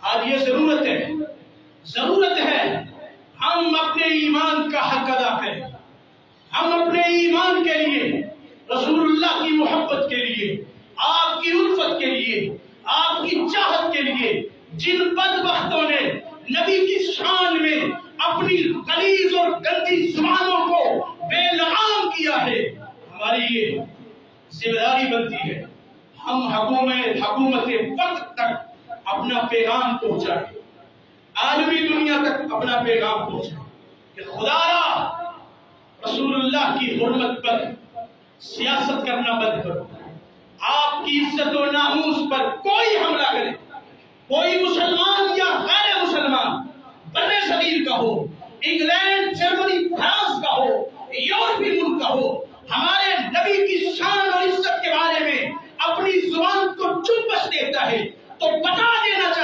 آج یہ ضرورت ہے ہم اپنے ایمان کا حق ادا کریں. ہم اپنے ایمان کے لیے، رسول اللہ کی محبت کے لیے، آپ کی الفت کے لیے، آپ کی چاہت کے لیے جن بدبختوں نے نبی کی شان میں اپنی غلیظ اور گندی زبانوں کو بے لگام کیا ہے، ہماری یہ ذمہ داری بنتی ہے ہم حکومت وقت تک اپنا پیغام پہنچائیں، عالمی دنیا تک اپنا پیغام پہنچائیں کہ خدا را رسول اللہ کی حرمت پر سیاست کرنا بند کرو. آپ کی عزت و ناموس پر کوئی حملہ کرے، کوئی مسلمان یا غیر مسلمان، بر صغیر کا ہو، انگلینڈ، جرمنی، فرانس کا ہو، یورپی ملک کا ہو، ہمارے نبی کی شان اور عزت کے بارے میں اپنی زبان کو چپش دیتا ہے تو بتا دینا چاہتا